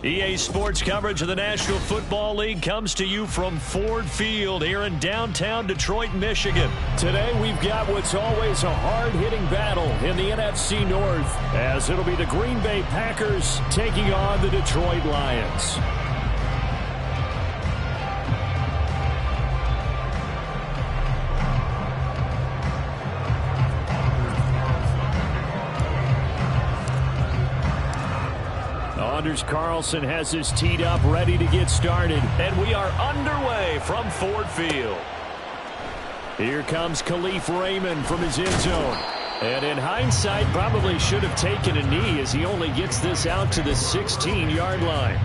EA Sports coverage of the National Football League comes to you from Ford Field here in downtown Detroit, Michigan. Today we've got what's always a hard-hitting battle in the NFC North, as it'll be the Green Bay Packers taking on the Detroit Lions. Anders Carlson has his teed up, ready to get started. And we are underway from Ford Field. Here comes Khalif Raymond from his end zone. And in hindsight, probably should have taken a knee as he only gets this out to the 16-yard line.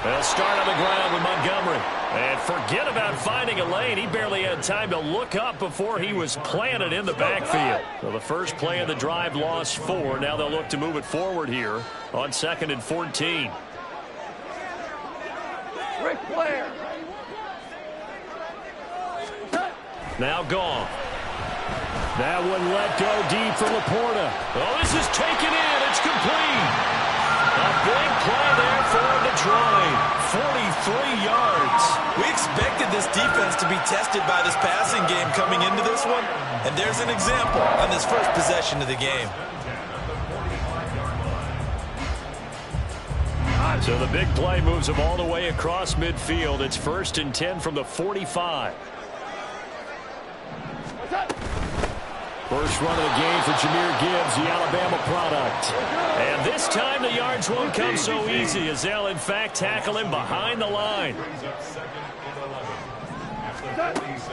They'll start on the ground with Montgomery. And forget about finding a lane. He barely had time to look up before he was planted in the backfield. So the first play of the drive lost 4. Now they'll look to move it forward here on 2nd and 14. Rick Blair. Now gone. That one let go deep for Laporta. Oh, this is taken in. It's complete. A big play there for Detroit. 43 yards. We expected this defense to be tested by this passing game coming into this one. And there's an example on this first possession of the game. So the big play moves them all the way across midfield. It's 1st and 10 from the 45. First run of the game for Jahmyr Gibbs, the Alabama product. And this time the yards won't come so easy as they'll, in fact, tackle him behind the line.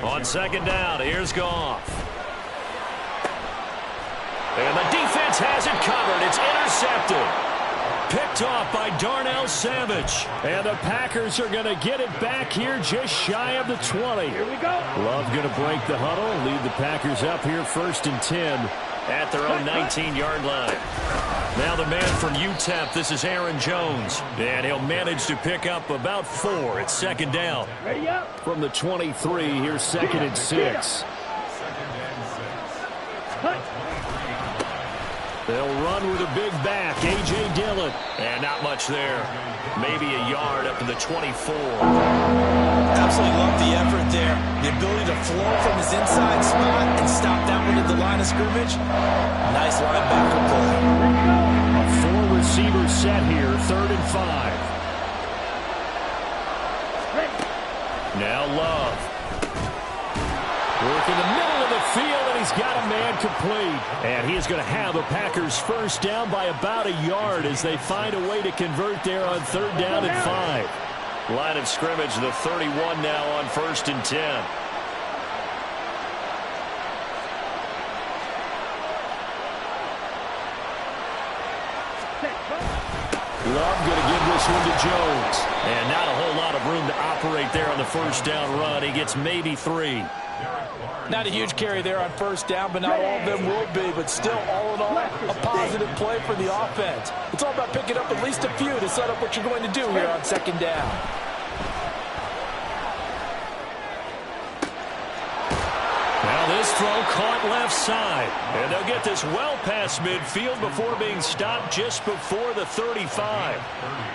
On 2nd down, here's Goff. And the defense has it covered. It's intercepted. Picked off by Darnell Savage. And the Packers are going to get it back here just shy of the 20. Here we go. Love going to break the huddle. Lead the Packers up here 1st and 10 at their own 19-yard line. Now the man from UTEP, this is Aaron Jones. And he'll manage to pick up about 4. It's 2nd down. Ready up. From the 23, here's 2nd and 6. They'll run with a big back, A.J. Dillon. And not much there. Maybe a yard up to the 24. Absolutely love the effort there. The ability to flow from his inside spot and stop that one at the line of scrimmage. Nice linebacker play. A 4-receiver set here, 3rd and 5. Now Love. Work in the middle of the field, and he's got a man complete. And he is going to have the Packers first down by about a yard as they find a way to convert there on 3rd down and 5. Line of scrimmage, the 31 now on 1st and 10. Love going to give this one to Jones. And not a whole lot of room to operate there on the first down run. He gets maybe 3. Not a huge carry there on 1st down, but not all of them will be. But still, all in all, a positive play for the offense. It's all about picking up at least a few to set up what you're going to do here on 2nd down. Now this throw caught left side. And they'll get this well past midfield before being stopped just before the 35.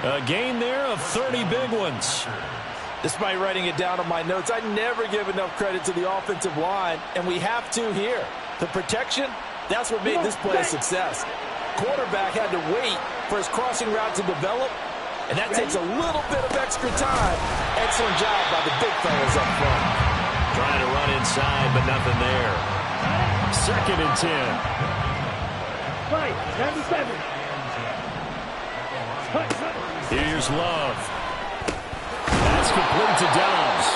A gain there of 30 big ones. Despite writing it down on my notes, I never give enough credit to the offensive line, and we have to here. The protection, that's what made this play a success. Quarterback had to wait for his crossing route to develop, and that takes a little bit of extra time. Excellent job by the big fellas up front. Trying to run inside, but nothing there. 2nd and 10. Right, 97. Here's Love. That's complete to Dobbs.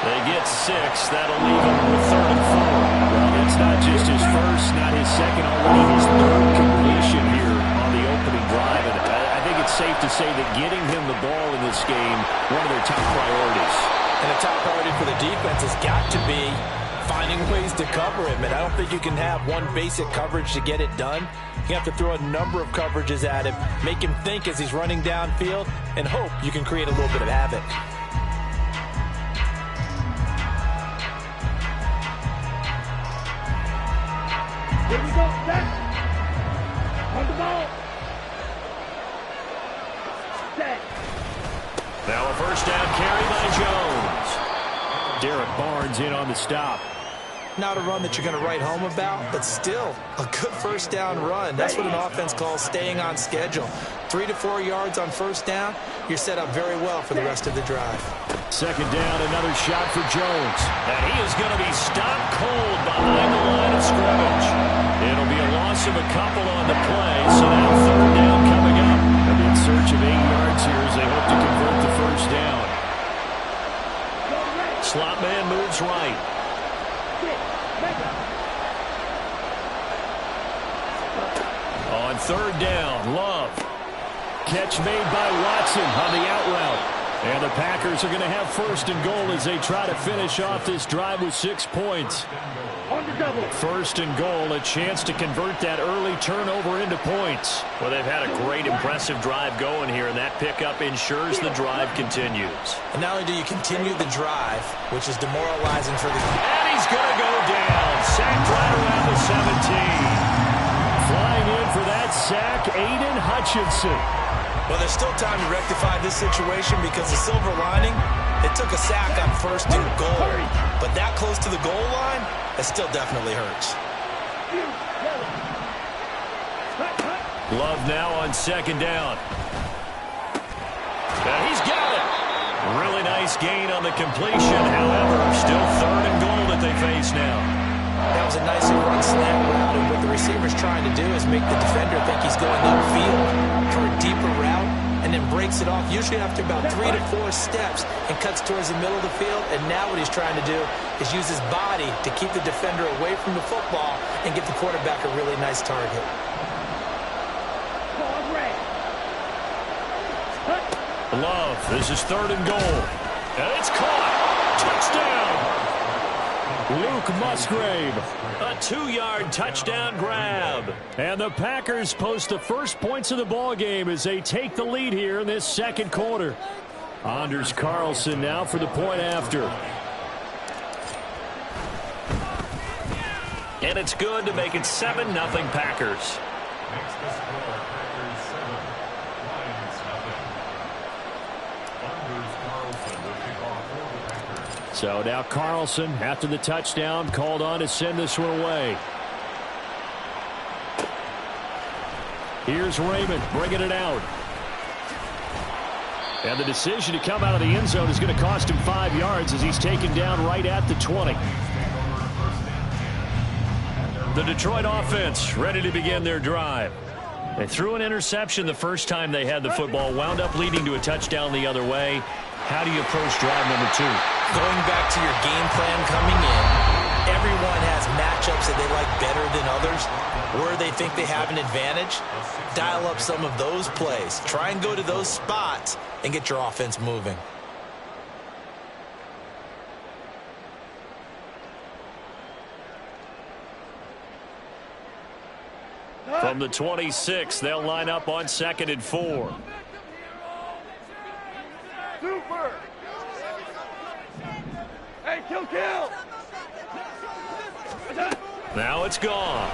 They get 6. That'll leave him with 3rd and 4. Well, it's not just his first, not his second, already his 3rd completion here on the opening drive. And I think it's safe to say that getting him the ball in this game, one of their top priorities. And the top priority for the defense has got to be finding ways to cover him, and I don't think you can have one basic coverage to get it done. You have to throw a number of coverages at him, make him think as he's running downfield, and hope you can create a little bit of havoc. Here we go, set. On the ball. Set. Now a first down carry by Jones. Derek Barnes in on the stop. Not a run that you're going to write home about, but still a good first down run. That's what an offense calls staying on schedule. 3 to 4 yards on first down, you're set up very well for the rest of the drive. Second down, another shot for Jones. And he is going to be stopped cold behind the line of scrimmage. It'll be a loss of a couple on the play, so now third down coming up. And in search of 8 yards here as they hope to convert the first down. Slot man moves right. On third down, Love. Catch made by Watson on the out route. And the Packers are going to have first and goal as they try to finish off this drive with 6 points. First and goal, a chance to convert that early turnover into points. Well, they've had a great, impressive drive going here, and that pickup ensures the drive continues. And not only do you continue the drive, which is demoralizing for the... And he's going to go down. Sacked right around the 17. Flying in for that sack, Aiden Hutchinson. Well, there's still time to rectify this situation because the silver lining, it took a sack on first and goal. But that close to the goal line, it still definitely hurts. Love now on second down. And he's got it. Really nice gain on the completion. However, still third and goal that they face now. That was a nicely run slant route, and what the receiver's trying to do is make the defender think he's going upfield for a deeper route, and then breaks it off, usually after about 3 to 4 steps, and cuts towards the middle of the field. And now what he's trying to do is use his body to keep the defender away from the football and get the quarterback a really nice target. Love, this is third and goal. And it's caught. Touchdown. Luke Musgrave, a 2-yard touchdown grab. And the Packers post the first points of the ball game as they take the lead here in this second quarter. Anders Carlson now for the point after. And it's good to make it 7-0 Packers. So now Carlson, after the touchdown, called on to send this one away. Here's Raymond bringing it out. And the decision to come out of the end zone is going to cost him 5 yards as he's taken down right at the 20. The Detroit offense ready to begin their drive. They threw an interception the first time they had the football, wound up leading to a touchdown the other way. How do you approach drive number 2? Going back to your game plan coming in, everyone has matchups that they like better than others, where they think they have an advantage. Dial up some of those plays. Try and go to those spots and get your offense moving. From the 26, they'll line up on 2nd and 4. Super. Hey, kill. Now it's gone.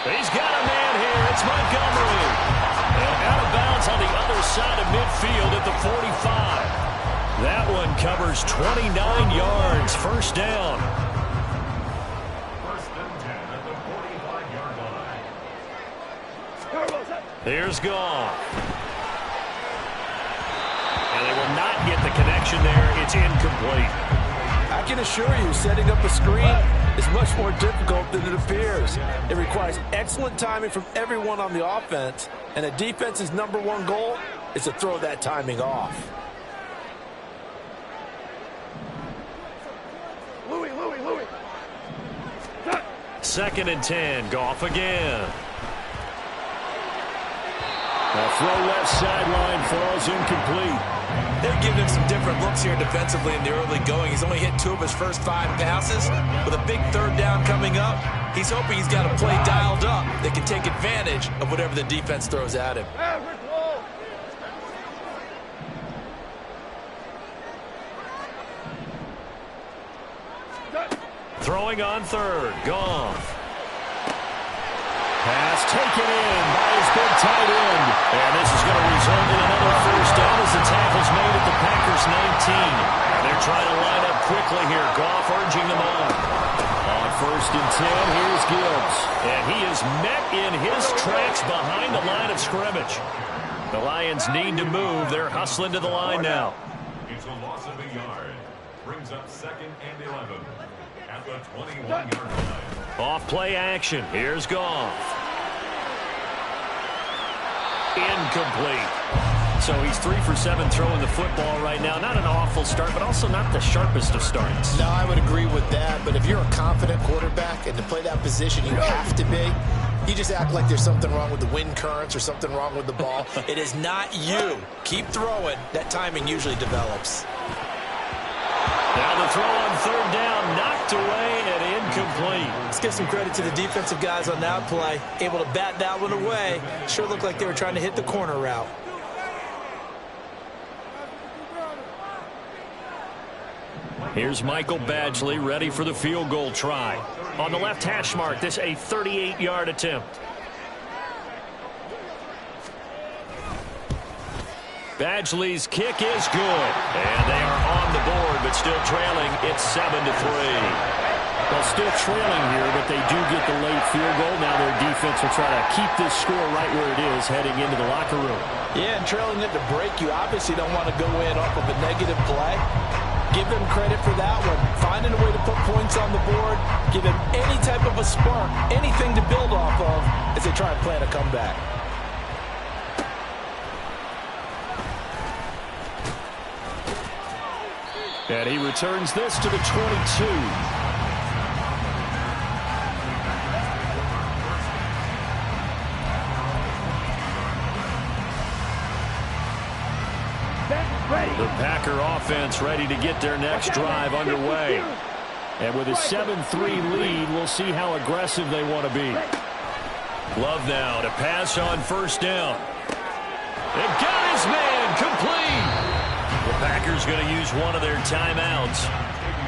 He's got a man here. It's Montgomery. And out of bounds on the other side of midfield at the 45. That one covers 29 yards. First down. Here's Goff. And they will not get the connection there. It's incomplete. I can assure you, setting up a screen is much more difficult than it appears. It requires excellent timing from everyone on the offense, and a defense's #1 goal is to throw that timing off. Louis. 2nd and 10. Goff again. A throw left sideline falls incomplete. They're giving him some different looks here defensively in the early going. He's only hit 2 of his first 5 passes. With a big third down coming up, he's hoping he's got a play dialed up that can take advantage of whatever the defense throws at him. Throwing on third. Goff. Pass taken in by his big tight end. And this is going to result in another first down as the tackle's made at the Packers 19. And they're trying to line up quickly here. Goff urging them on. On first and 10, here's Gibbs. And he is met in his tracks behind the line of scrimmage. The Lions need to move. They're hustling to the line now. It's a loss of a yard. Brings up 2nd and 11 at the 21-yard line. Off play action. Here's Goff. Incomplete. So he's 3 for 7 throwing the football right now. Not an awful start, but also not the sharpest of starts. No, I would agree with that. But if you're a confident quarterback and to play that position, you have to be. You just act like there's something wrong with the wind currents or something wrong with the ball. It is not you. Keep throwing. That timing usually develops. Now the throw on third down, knocked away and incomplete. Let's give some credit to the defensive guys on that play. Able to bat that one away. Sure looked like they were trying to hit the corner route. Here's Michael Badgley ready for the field goal try. On the left hash mark, this a 38-yard attempt. Badgley's kick is good. And they are on the board, but still trailing. It's 7-3. Well, still trailing here, but they do get the late field goal. Now their defense will try to keep this score right where it is heading into the locker room. Yeah, and trailing at the break, you obviously don't want to go in off of a negative play. Give them credit for that one. Finding a way to put points on the board. Give them any type of a spark, anything to build off of as they try and plan a comeback. And he returns this to the 22. The Packer offense ready to get their next drive underway. And with a 7-3 lead, we'll see how aggressive they want to be. Love now to pass on first down. They've got his man complete. The Packers going to use one of their timeouts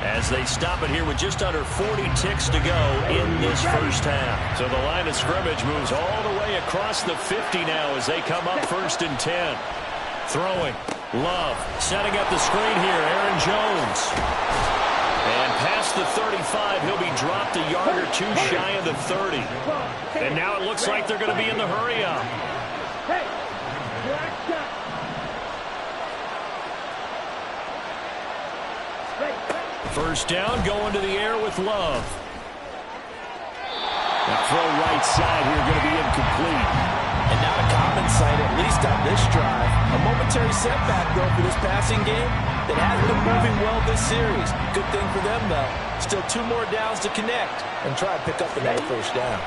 as they stop it here with just under 40 ticks to go in this first half. So the line of scrimmage moves all the way across the 50 now as they come up first and 10. Throwing. Love setting up the screen here. Aaron Jones. And past the 35, he'll be dropped a yard or two shy of the 30. And now it looks like they're going to be in the hurry-up. First down, going to the air with Love. That throw right side here going to be incomplete. And not a common sight, at least on this drive. A momentary setback, though, for this passing game that hasn't been moving well this series. Good thing for them, though. Still 2 more downs to connect and try and pick up another first down.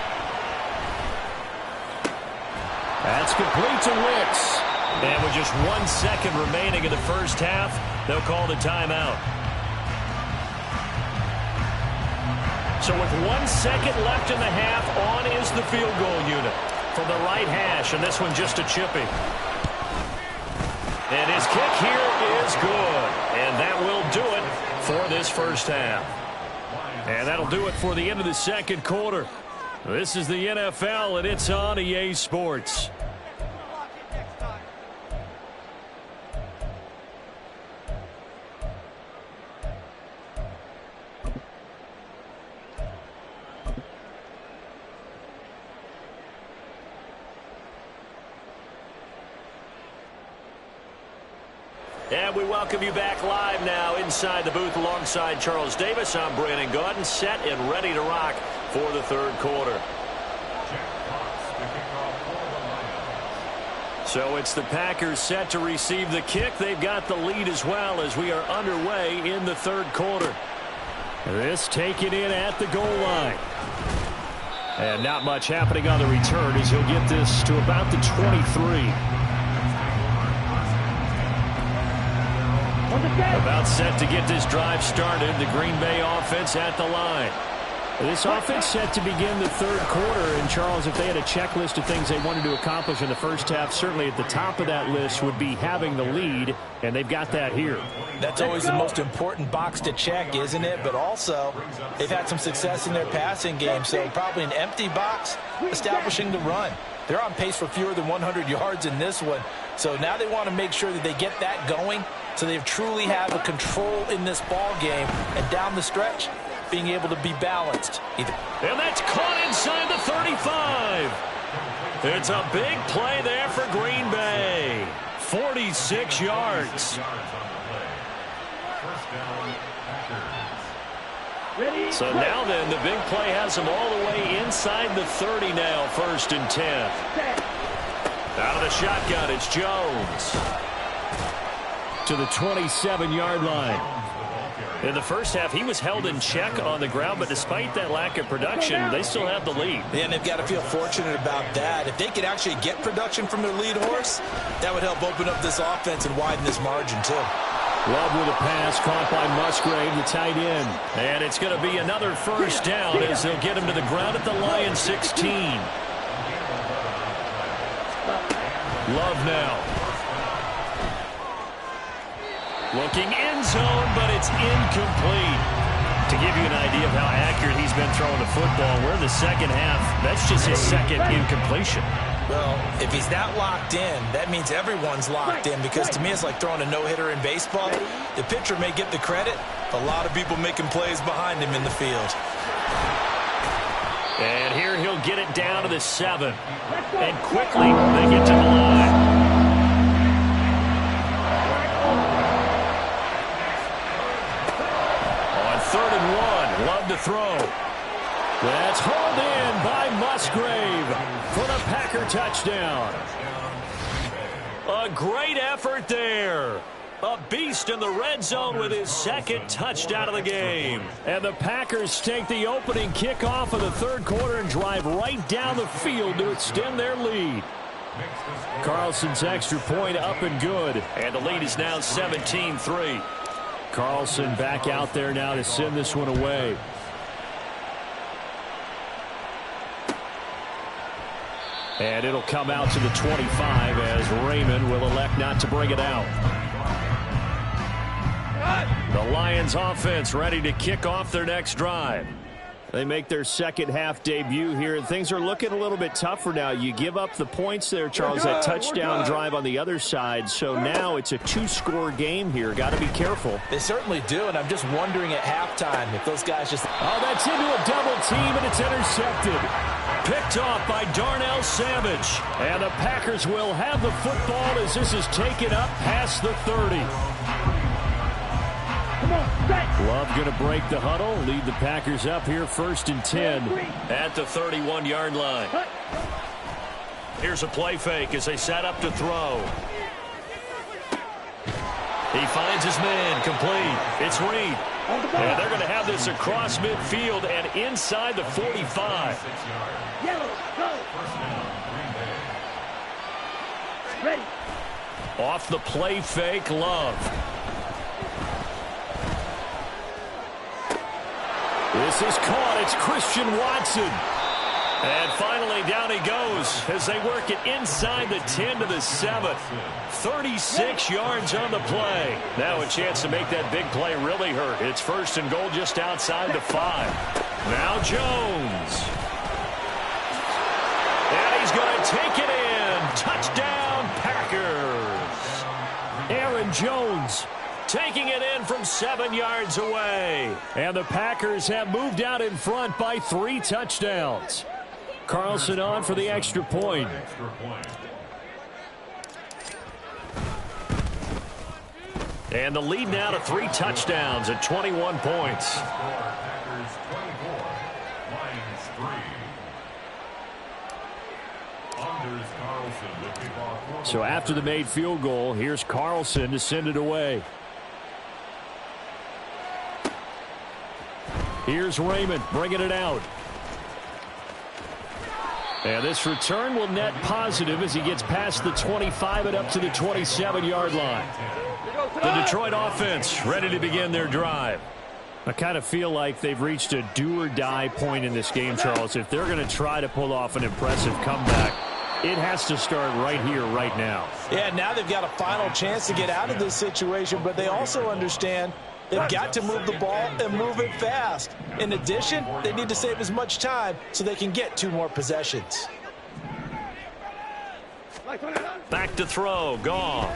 That's complete to Wicks. And with just 1 second remaining in the first half, they'll call the timeout. So with 1 second left in the half, on is the field goal unit from the right hash, and this one just a chippy. And his kick here is good, and that will do it for this first half. And that'll do it for the end of the second quarter. This is the NFL, and it's on EA Sports. And we welcome you back live now inside the booth alongside Charles Davis. I'm Brandon Gaudin, set and ready to rock for the third quarter. So it's the Packers set to receive the kick. They've got the lead as well as we are underway in the third quarter. This taken in at the goal line. And not much happening on the return as he'll get this to about the 23. About set to get this drive started. The Green Bay offense at the line. This offense set to begin the third quarter. And, Charles, if they had a checklist of things they wanted to accomplish in the first half, certainly at the top of that list would be having the lead, and they've got that here. That's always the most important box to check, isn't it? But also, they've had some success in their passing game, so probably an empty box establishing the run. They're on pace for fewer than 100 yards in this one. So now they want to make sure that they get that going so they truly have a control in this ball game. And down the stretch, being able to be balanced. And that's caught inside the 35. It's a big play there for Green Bay. 46 yards. So now then, the big play has them all the way inside the 30 now, 1st and 10. Out of the shotgun, it's Jones. To the 27-yard line. In the first half, he was held in check on the ground, but despite that lack of production, they still have the lead. And they've got to feel fortunate about that. If they could actually get production from their lead horse, that would help open up this offense and widen this margin, too. Love with a pass caught by Musgrave, the tight end. And it's going to be another first down as they'll get him to the ground at the Lions 16. Love now. Looking end zone, but it's incomplete. To give you an idea of how accurate he's been throwing the football, we're in the second half. That's just his second incompletion. Well, if he's that locked in, that means everyone's locked in, because to me it's like throwing a no-hitter in baseball. The pitcher may get the credit, a lot of people making plays behind him in the field. And here he'll get it down to the 7. And quickly they get to the line. On 3rd and 1, Love to throw. That's hauled in by Musgrave for the Packer touchdown. A great effort there. A beast in the red zone with his second touchdown of the game. And the Packers take the opening kickoff of the third quarter and drive right down the field to extend their lead. Carlson's extra point up and good. And the lead is now 17-3. Carlson back out there now to send this one away. And it'll come out to the 25 as Raymond will elect not to bring it out. The Lions offense ready to kick off their next drive. They make their second half debut here, and things are looking a little bit tougher now. You give up the points there, Charles, that touchdown drive on the other side. So now it's a 2-score game here. Got to be careful. They certainly do, and I'm just wondering at halftime if those guys just... Oh, that's into a double team, and it's intercepted. Picked off by Darnell Savage. And the Packers will have the football as this is taken up past the 30. Love going to break the huddle, lead the Packers up here 1st and 10 at the 31-yard line. Here's a play fake as they set up to throw. He finds his man, complete. It's Reed. And they're going to have this across midfield and inside the 45. Off the play fake, Love. This is caught. It's Christian Watson. And finally, down he goes as they work it inside the 10 to the 7. 36 yards on the play. Now a chance to make that big play really hurt. It's 1st and goal just outside the 5. Now Jones. And he's going to take it in. Touchdown, Packers. Aaron Jones taking it in from 7 yards away. And the Packers have moved out in front by 3 touchdowns. Carlson on for the extra point. And the lead now to 3 touchdowns at 21 points. So after the made field goal, here's Carlson to send it away. Here's Raymond bringing it out. And this return will net positive as he gets past the 25 and up to the 27-yard line. The Detroit offense ready to begin their drive. I kind of feel like they've reached a do-or-die point in this game, Charles. If they're going to try to pull off an impressive comeback, it has to start right here, right now. Yeah, now they've got a final chance to get out of this situation, but they also understand they've got to move the ball and move it fast. In addition, they need to save as much time so they can get 2 more possessions. Back to throw, Goff.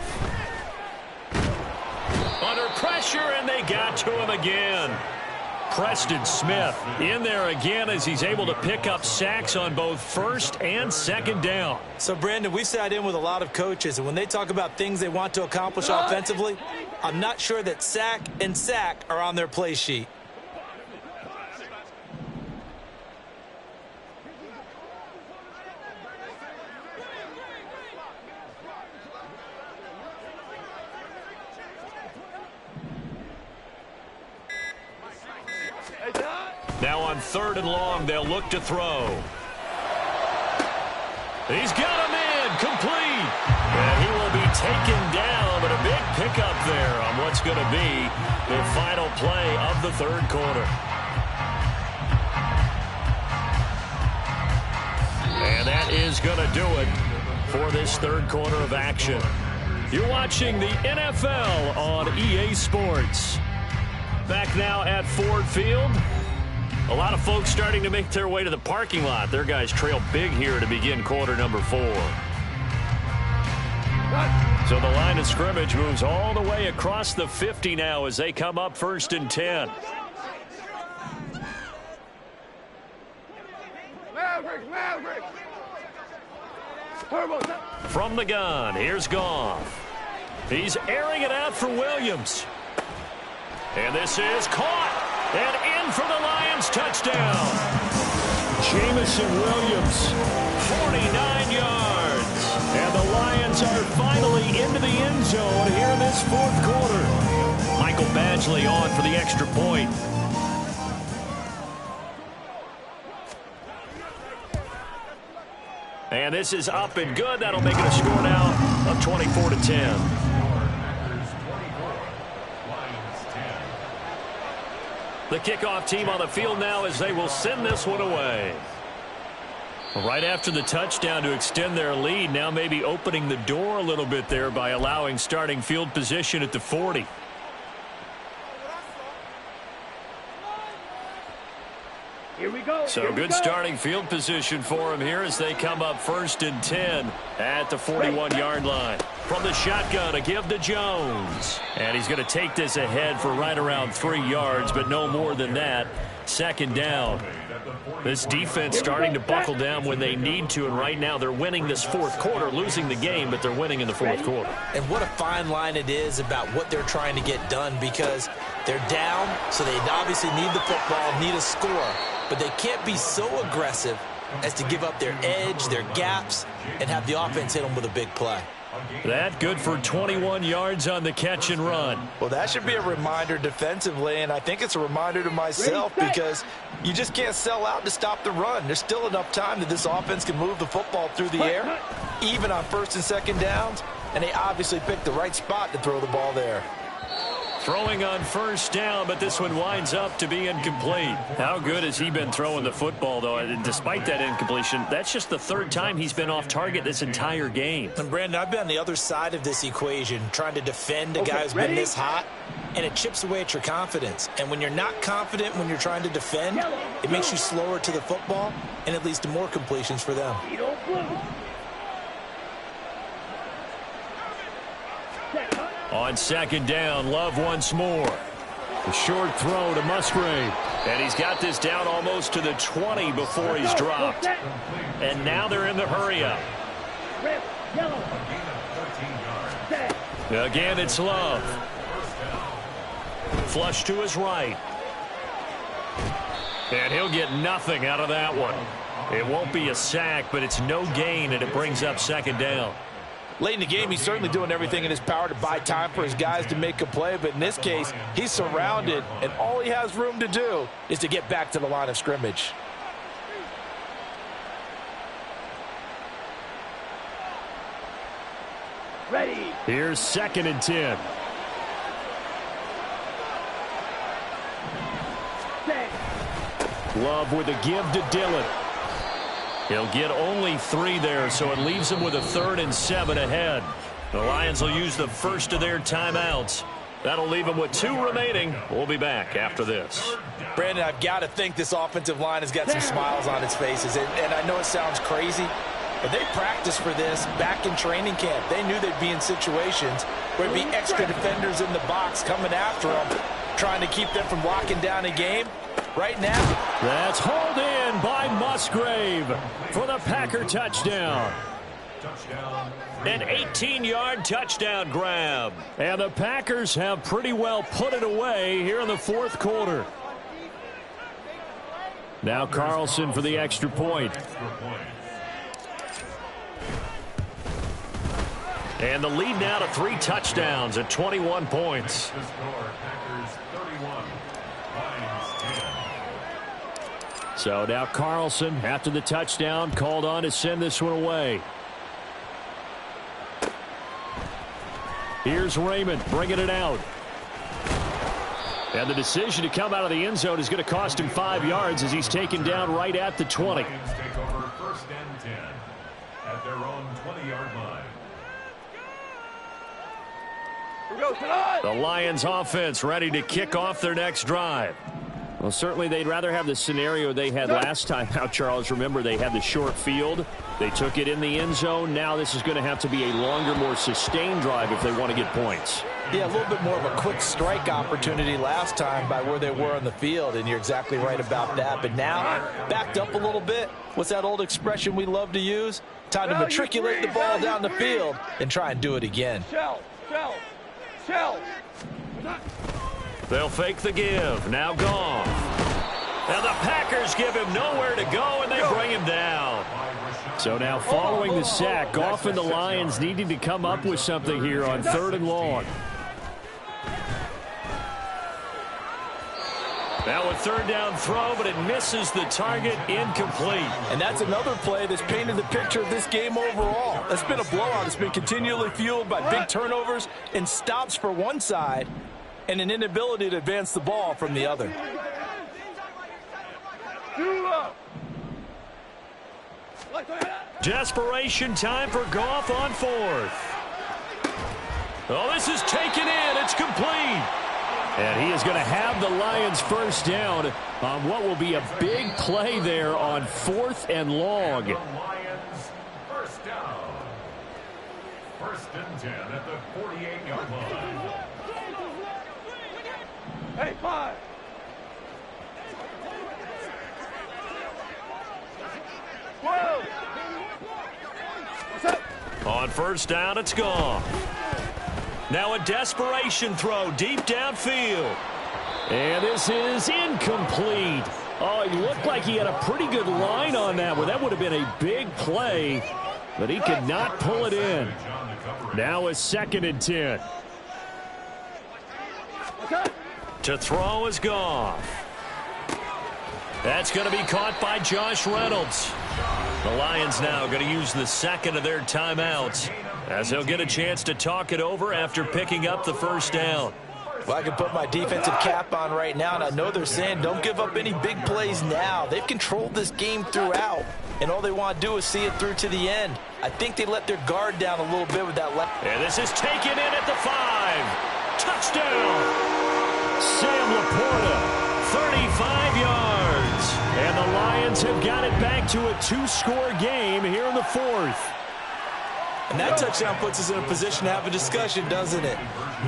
Under pressure, and they got to him again. Preston Smith in there again as he's able to pick up sacks on both first and second down. So, Brandon, we've sat in with a lot of coaches, and when they talk about things they want to accomplish offensively, I'm not sure that sack and sack are on their play sheet. Now on 3rd and long, they'll look to throw. He's got him in, complete. And he will be taken down, but a big pickup there on what's going to be the final play of the 3rd quarter. And that is going to do it for this 3rd quarter of action. You're watching the NFL on EA Sports. Back now at Ford Field. A lot of folks starting to make their way to the parking lot. Their guys trail big here to begin quarter number 4. So the line of scrimmage moves all the way across the 50 now as they come up 1st and 10. From the gun, here's Goff. He's airing it out for Williams. And this is caught. And in for the Lions, touchdown. Jamison Williams, 49 yards. And the Lions are finally into the end zone here in this 4th quarter. Michael Badgley on for the extra point. And this is up and good. That'll make it a score now of 24-10. The kickoff team on the field now as they will send this one away. Right after the touchdown to extend their lead, now maybe opening the door a little bit there by allowing starting field position at the 40. Here we go. So good starting field position for him here as they come up 1st and 10 at the 41-yard line. From the shotgun, a give to Jones. And he's going to take this ahead for right around 3 yards, but no more than that. 2nd down. This defense starting to buckle down when they need to, and right now they're winning this 4th quarter, losing the game, but they're winning in the 4th quarter. And what a fine line it is about what they're trying to get done, because they're down, so they obviously need the football, need a score. But they can't be so aggressive as to give up their edge, their gaps, and have the offense hit them with a big play. That good for 21 yards on the catch and run. Well, that should be a reminder defensively, and I think it's a reminder to myself because you just can't sell out to stop the run. There's still enough time that this offense can move the football through the air, even on 1st and 2nd downs, and they obviously picked the right spot to throw the ball there. Throwing on 1st down, but this one winds up to be incomplete. How good has he been throwing the football, though? And despite that incompletion, that's just the 3rd time he's been off target this entire game. And, Brandon, I've been on the other side of this equation, trying to defend a guy who's been this hot, and it chips away at your confidence. And when you're not confident when you're trying to defend, it makes you slower to the football, and it leads to more completions for them. On 2nd down, Love once more. A short throw to Musgrave. And he's got this down almost to the 20 before he's dropped. And now they're in the hurry-up. Again, it's Love. Flush to his right. And he'll get nothing out of that one. It won't be a sack, but it's no gain, and it brings up 2nd down. Late in the game, he's certainly doing everything in his power to buy time for his guys to make a play. But in this case, he's surrounded, and all he has room to do is to get back to the line of scrimmage. Ready. Here's 2nd and 10. Love with a give to Dillon. He'll get only 3 there, so it leaves him with a 3rd and 7 ahead. The Lions will use the first of their timeouts. That'll leave them with 2 remaining. We'll be back after this. Brandon, I've got to think this offensive line has got some smiles on its faces. And I know it sounds crazy, but they practiced for this back in training camp. They knew they'd be in situations where there'd be extra defenders in the box coming after them, trying to keep them from locking down a game. Right now, that's hauled in by Musgrave for the Packer touchdown. An 18-yard touchdown grab. And the Packers have pretty well put it away here in the 4th quarter. Now Carlson for the extra point. And the lead now to 3 touchdowns at 21 points. So now Carlson, after the touchdown, called on to send this one away. Here's Raymond bringing it out. And the decision to come out of the end zone is going to cost him 5 yards as he's taken down right at the 20. Take over 1st and 10 at their own 20-yard line. The Lions offense ready to kick off their next drive. Well, certainly they'd rather have the scenario they had last time out, Charles. Remember, they had the short field. They took it in the end zone. Now this is going to have to be a longer, more sustained drive if they want to get points. Yeah, a little bit more of a quick strike opportunity last time by where they were on the field, and you're exactly right about that. But now, backed up a little bit. What's that old expression we love to use? Time to matriculate the ball down the field and try and do it again. Shell. They'll fake the give. Now Goff. And the Packers give him nowhere to go, and they bring him down. So now following the sack, Goff and the Lions needing to come up with something here on 3rd and long. Now a 3rd down throw, but it misses the target, incomplete. And that's another play that's painted the picture of this game overall. It's been a blowout. It's been continually fueled by big turnovers and stops for one side and an inability to advance the ball from the other. Desperation time for Goff on 4th. Oh, this is taken in. It's complete. And he is going to have the Lions first down on what will be a big play there on 4th and long. Lions first down. 1st and 10 at the 48-yard line. Hey, 5. Whoa. What's up? On 1st down, it's gone. Now a desperation throw deep downfield. And this is incomplete. Oh, he looked like he had a pretty good line on that one. That would have been a big play, but he could not pull it in. Now a 2nd and 10. To throw is Goff. That's going to be caught by Josh Reynolds. The Lions now going to use the 2nd of their timeouts as they'll get a chance to talk it over after picking up the 1st down. Well, I can put my defensive cap on right now, and I know they're saying don't give up any big plays now. They've controlled this game throughout, and all they want to do is see it through to the end. I think they let their guard down a little bit with that left. And this is taken in at the 5. Touchdown! Sam Laporta, 35 yards. And the Lions have got it back to a 2-score game here in the 4th. And that touchdown puts us in a position to have a discussion, doesn't it?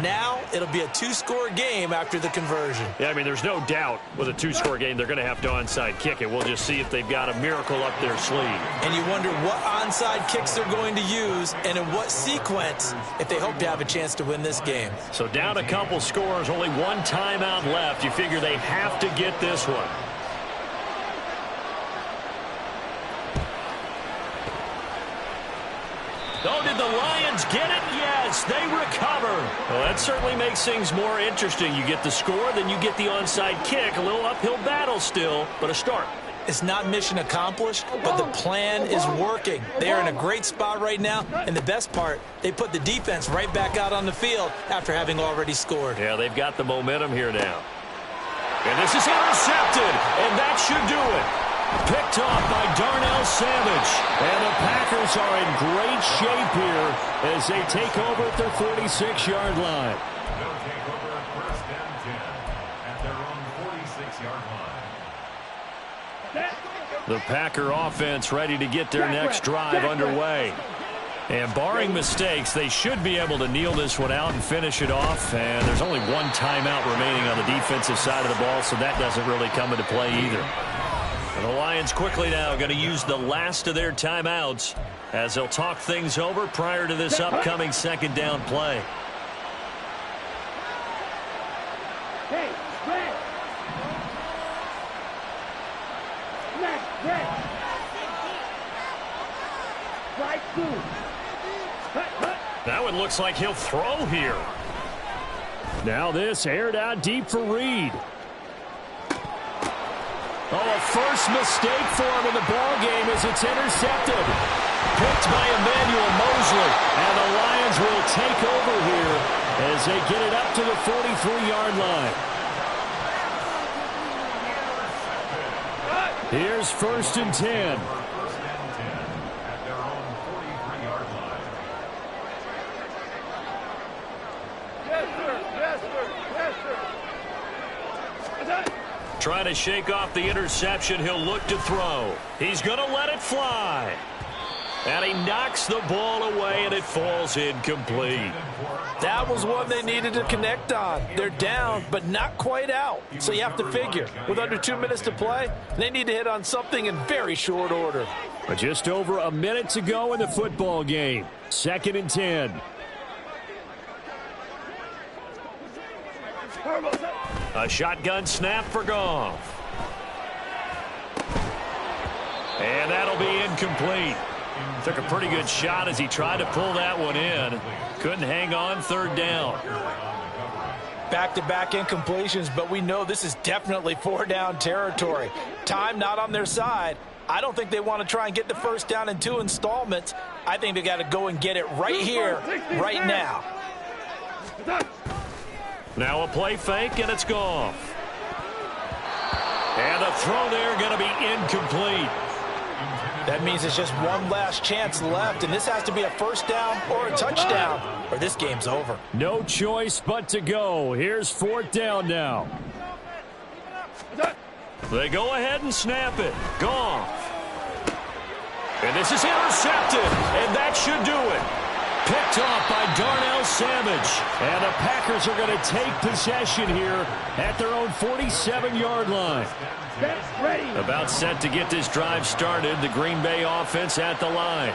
Now it'll be a 2-score game after the conversion. Yeah, I mean, there's no doubt with a 2-score game they're going to have to onside kick it. We'll just see if they've got a miracle up their sleeve. And you wonder what onside kicks they're going to use and in what sequence if they hope to have a chance to win this game. So down a couple scores, only one timeout left. You figure they have to get this one. Oh, did the Lions get it? Yes, they recover. Well, that certainly makes things more interesting. You get the score, then you get the onside kick. A little uphill battle still, but a start. It's not mission accomplished, but the plan is working. They're in a great spot right now, and the best part, they put the defense right back out on the field after having already scored. Yeah, they've got the momentum here now. And this is intercepted, and that should do it. Picked off by Darnell Savage. And the Packers are in great shape here as they take over at their 46-yard line. They'll take over first and 10 at their own 46-yard line. The Packer offense ready to get their next drive underway. And barring mistakes, they should be able to kneel this one out and finish it off. And there's only one timeout remaining on the defensive side of the ball, so that doesn't really come into play either. And the Lions quickly now going to use the last of their timeouts as they'll talk things over prior to this upcoming second down play. Hey, red. Red. Strike two. That one looks like he'll throw here. Now this aired out deep for Reed. Oh, a first mistake for him in the ball game as it's intercepted. Picked by Emmanuel Mosley. And the Lions will take over here as they get it up to the 43-yard line. Here's first and 10. Trying to shake off the interception. He'll look to throw. He's going to let it fly. And he knocks the ball away, and it falls incomplete. That was one they needed to connect on. They're down, but not quite out. So you have to figure, with under 2 minutes to play, they need to hit on something in very short order. But just over a minute to go in the football game. Second and 10. A shotgun snap for Goff. And that'll be incomplete. Took a pretty good shot as he tried to pull that one in. Couldn't hang on, third down. Back-to-back incompletions, but we know this is definitely four-down territory. Time not on their side. I don't think they want to try and get the first down in 2 installments. I think they got to go and get it right here, right now. Now a play fake, and it's Goff. And a throw there going to be incomplete. That means it's just one last chance left, and this has to be a first down or a touchdown, or this game's over. No choice but to go. Here's fourth down now. They go ahead and snap it. Goff. And this is intercepted, and that should do it. Picked off by Darnell Savage. And the Packers are going to take possession here at their own 47-yard line. About set to get this drive started. The Green Bay offense at the line.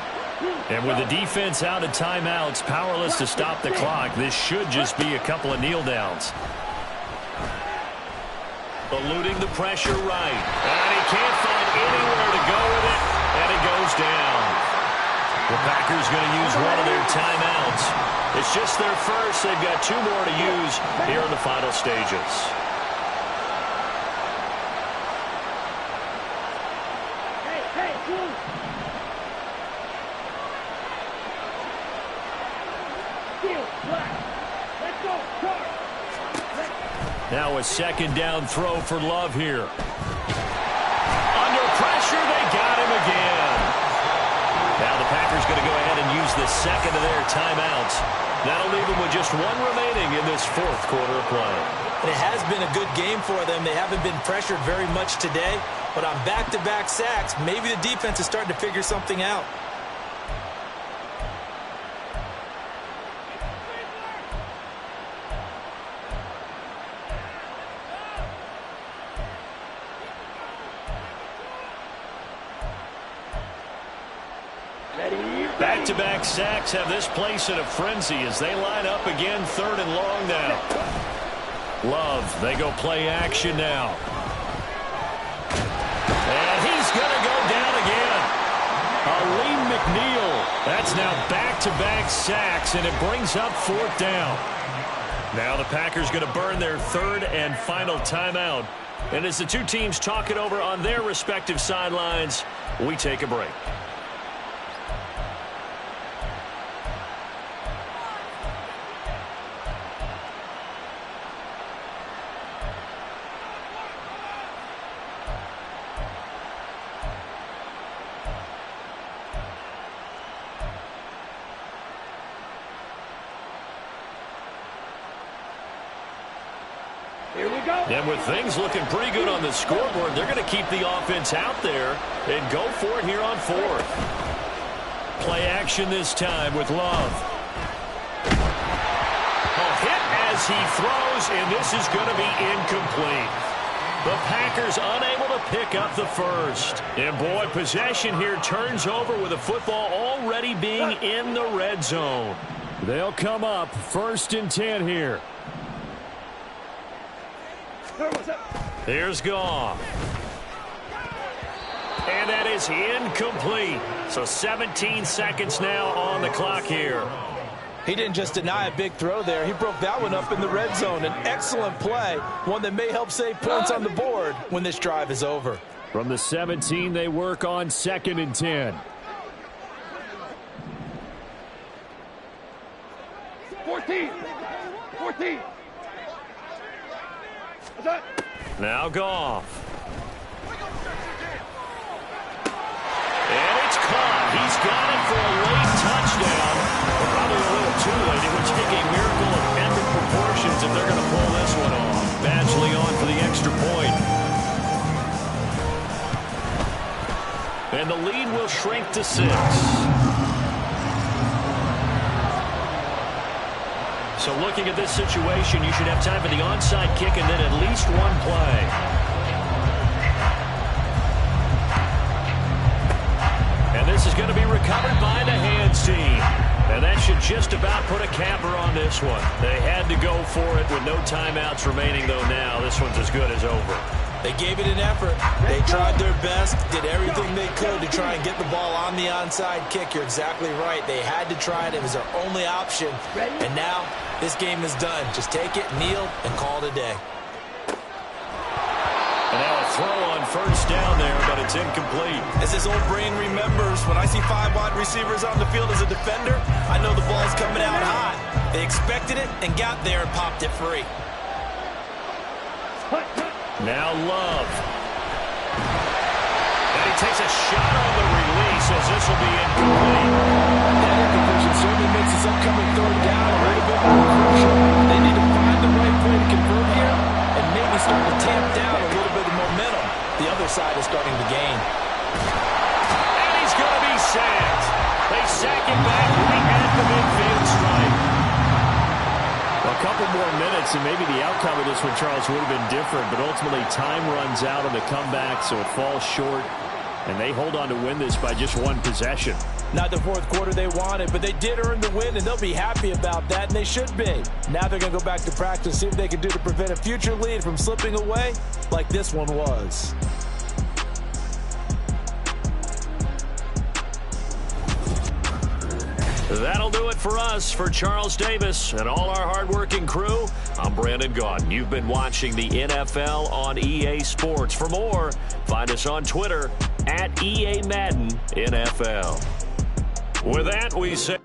And with the defense out of timeouts, powerless to stop the clock, this should just be a couple of kneel downs. Eluding the pressure right. And he can't find anywhere to go with it. And he goes down. The Packers going to use one of their timeouts. It's just their first. They've got 2 more to use here in the final stages. Now a second down throw for Love here. Under pressure, they got him again. Now the Packers going to go ahead and use the second of their timeouts. That'll leave them with just 1 remaining in this fourth quarter of play. And it has been a good game for them. They haven't been pressured very much today, but on back-to-back sacks, maybe the defense is starting to figure something out. Back-to-back sacks have this place in a frenzy as they line up again, 3rd and long now. Love, they go play action now. And he's going to go down again. Aleem McNeil. That's now back-to-back sacks, and it brings up 4th down. Now the Packers going to burn their 3rd and final timeout And as the two teams talk it over on their respective sidelines, we take a break. Here we go. And with things looking pretty good on the scoreboard, they're going to keep the offense out there and go for it here on fourth. Play action this time with Love. A hit as he throws, and this is going to be incomplete. The Packers unable to pick up the first. And boy, possession here turns over with the football already being in the red zone. They'll come up 1st and 10 here. Here's Goff. And that is incomplete. So 17 seconds now on the clock here. He didn't just deny a big throw there. He broke that one up in the red zone. An excellent play, one that may help save points on the board when this drive is over. From the 17, they work on 2nd and 10. 14. Now Goff. And it's caught. He's got it for a late touchdown. But probably a little too late. It would take a miracle of epic proportions if they're going to pull this one off. Badgley on for the extra point. And the lead will shrink to 6. So looking at this situation, you should have time for the onside kick and then at least one play. And this is going to be recovered by the hands team. And that should just about put a capper on this one. They had to go for it with no timeouts remaining, though now this one's as good as over. They gave it an effort. They tried their best, did everything they could to try and get the ball on the onside kick. You're exactly right. They had to try it. It was their only option. And now this game is done. Just take it, kneel, and call it a day. And now a throw on 1st down there, but it's incomplete. As his old brain remembers, when I see 5 wide receivers on the field as a defender, I know the ball's coming out hot. They expected it and got there and popped it free. Now Love. And he takes a shot on the release as this will be incomplete. That incompletion certainly makes this upcoming 3rd down a little bit more crucial. They need to find the right play to convert here and maybe start to tamp down a little bit of momentum. The other side is starting to gain. And he's going to be sacked. They sack him back right at the midfield stripe. A couple more minutes and maybe the outcome of this one, Charles, would have been different, but ultimately time runs out on the comeback, so it falls short, and they hold on to win this by just 1 possession. Not the 4th quarter they wanted, but they did earn the win, and they'll be happy about that, and they should be. Now they're going to go back to practice, see what they can do to prevent a future lead from slipping away like this one was. That'll do it for us. For Charles Davis and all our hardworking crew, I'm Brandon Gaudin. You've been watching the NFL on EA Sports. For more, find us on Twitter @EA Madden NFL. With that, we say...